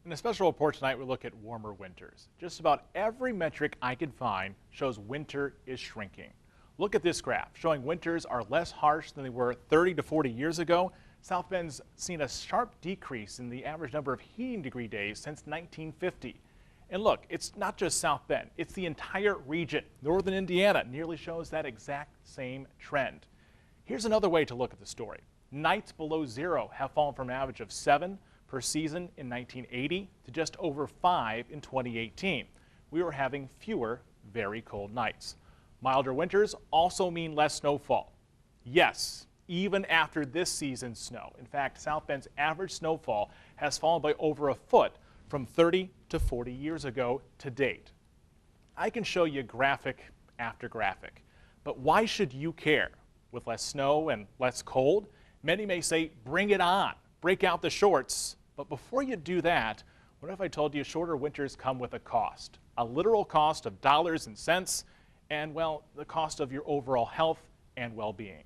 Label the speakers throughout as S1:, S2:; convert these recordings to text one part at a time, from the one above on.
S1: In a special report tonight, we look at warmer winters. Just about every metric I could find shows winter is shrinking. Look at this graph showing winters are less harsh than they were 30 to 40 years ago. South Bend's seen a sharp decrease in the average number of heating degree days since 1950. And look, it's not just South Bend, it's the entire region. Northern Indiana nearly shows that exact same trend. Here's another way to look at the story. Nights below zero have fallen from an average of 7 per season in 1980 to just over 5 in 2018. We were having fewer very cold nights. Milder winters also mean less snowfall. Yes, even after this season's snow. In fact, South Bend's average snowfall has fallen by over a foot from 30 to 40 years ago to date. I can show you graphic after graphic, but why should you care? With less snow and less cold, many may say, bring it on, break out the shorts. But before you do that, what if I told you shorter winters come with a cost? A literal cost of dollars and cents, and well, the cost of your overall health and well-being.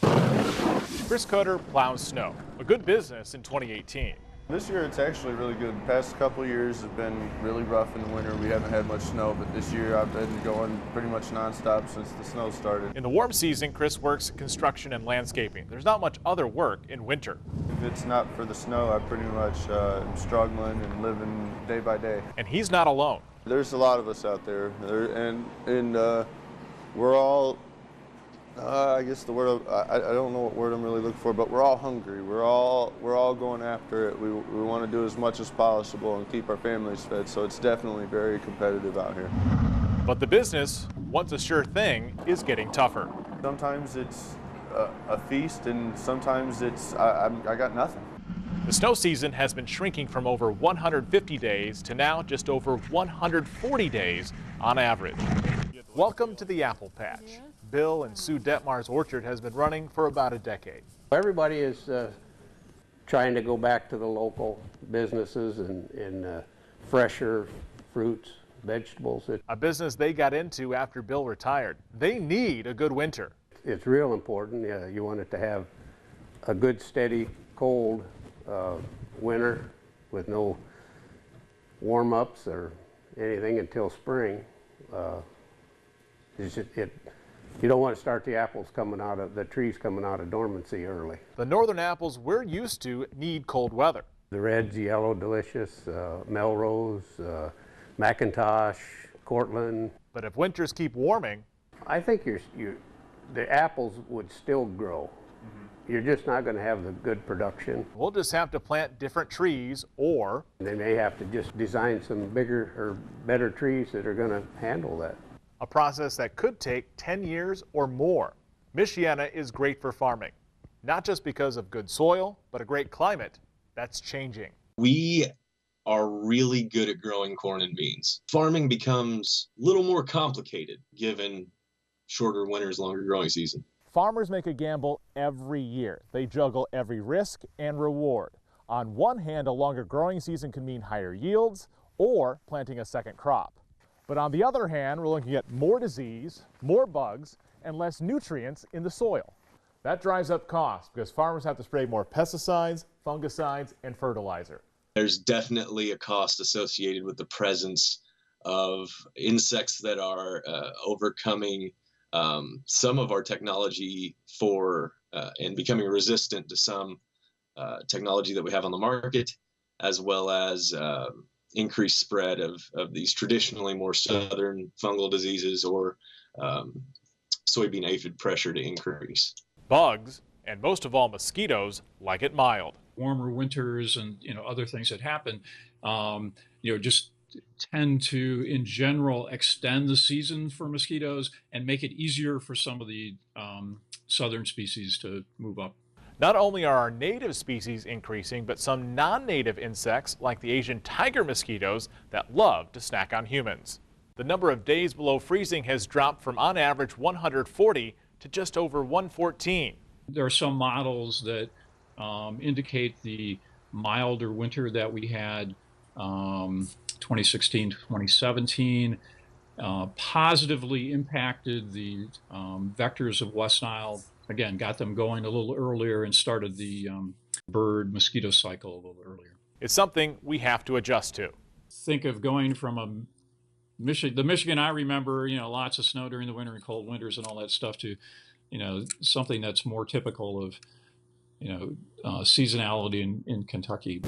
S1: Chris Coder plows snow, a good business in 2018.
S2: This year it's actually really good. The past couple of years have been really rough in the winter. We haven't had much snow, but this year I've been going pretty much nonstop since the snow started.
S1: In the warm season, Chris works construction and landscaping. There's not much other work in winter.
S2: If it's not for the snow, I pretty much am struggling and living day by day.
S1: And he's not alone.
S2: There's a lot of us out there, and we're all, I guess the word, I don't know what word I'm really looking for, but we're all hungry. We're all going after it. We want to do as much as possible and keep our families fed, so it's definitely very competitive out here.
S1: But the business, once a sure thing, is getting tougher.
S2: Sometimes it's a feast, and sometimes it's, I got nothing.
S1: The snow season has been shrinking from over 150 days to now just over 140 days on average. Welcome to the Apple Patch. Bill and Sue Detmar's orchard has been running for about a decade.
S3: Everybody is trying to go back to the local businesses and fresher fruits, vegetables.
S1: A business they got into after Bill retired. They need a good winter.
S3: It's real important. You want it to have a good, steady, cold winter with no warm-ups or anything until spring. You don't want to start the trees coming out of dormancy early.
S1: The northern apples we're used to need cold weather.
S3: The reds, yellow, delicious, Melrose, McIntosh, Cortland.
S1: But if winters keep warming,
S3: I think the apples would still grow. You're just not going to have the good production.
S1: We'll just have to plant different trees, or
S3: they may have to just design some bigger or better trees that are going to handle that.
S1: A process that could take 10 years or more. Michiana is great for farming, not just because of good soil, but a great climate. That's changing.
S4: We are really good at growing corn and beans. Farming becomes a little more complicated given shorter winters, longer growing season.
S1: Farmers make a gamble every year. They juggle every risk and reward. On one hand, a longer growing season can mean higher yields or planting a second crop. But on the other hand, we're looking at more disease, more bugs, and less nutrients in the soil. That drives up costs because farmers have to spray more pesticides, fungicides, and fertilizer.
S4: There's definitely a cost associated with the presence of insects that are overcoming some of our technology and becoming resistant to some technology that we have on the market, as well as increased spread of these traditionally more southern fungal diseases or soybean aphid pressure to increase.
S1: Bugs, and most of all mosquitoes, like it mild.
S5: Warmer winters and other things that happen, just tend to, in general, extend the season for mosquitoes and make it easier for some of the southern species to move up.
S1: Not only are our native species increasing, but some non-native insects like the Asian tiger mosquitoes that love to snack on humans. The number of days below freezing has dropped from on average 140 to just over 114.
S5: There are some models that indicate the milder winter that we had 2016 to 2017 positively impacted the vectors of West Nile. Again, got them going a little earlier and started the bird mosquito cycle a little earlier.
S1: It's something we have to adjust to.
S5: Think of going from the Michigan I remember, lots of snow during the winter and cold winters and all that stuff, to, something that's more typical of, seasonality in Kentucky.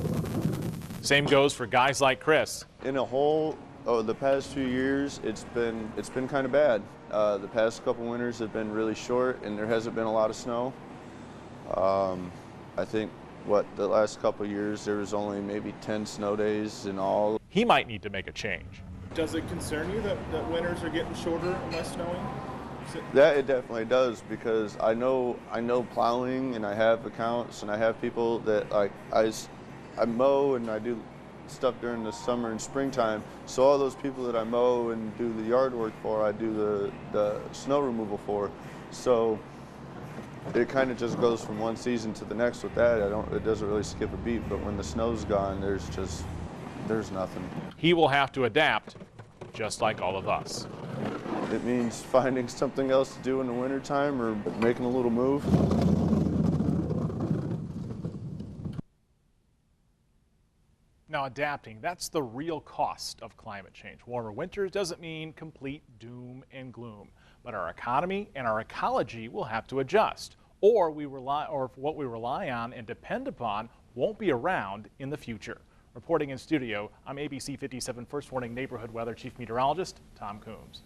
S1: Same goes for guys like Chris.
S2: In a whole, the past few years, it's been kind of bad. The past couple winters have been really short, and there hasn't been a lot of snow. I think the last couple years there was only maybe 10 snow days in all.
S1: He might need to make a change.
S6: Does it concern you that winters are getting shorter and less snowing?
S2: That it definitely does, because I know plowing, and I have accounts, and I have people that I mow and I do stuff during the summer and springtime. So all those people that I mow and do the yard work for, I do the snow removal for. So it kind of just goes from one season to the next with that. It doesn't really skip a beat, but when the snow's gone, there's nothing.
S1: He will have to adapt, just like all of us.
S2: It means finding something else to do in the wintertime or making a little move.
S1: Now, adapting, that's the real cost of climate change. Warmer winters doesn't mean complete doom and gloom, but our economy and our ecology will have to adjust, or what we rely on and depend upon won't be around in the future. Reporting in studio, I'm ABC 57 First Warning Neighborhood Weather Chief Meteorologist Tom Coombs.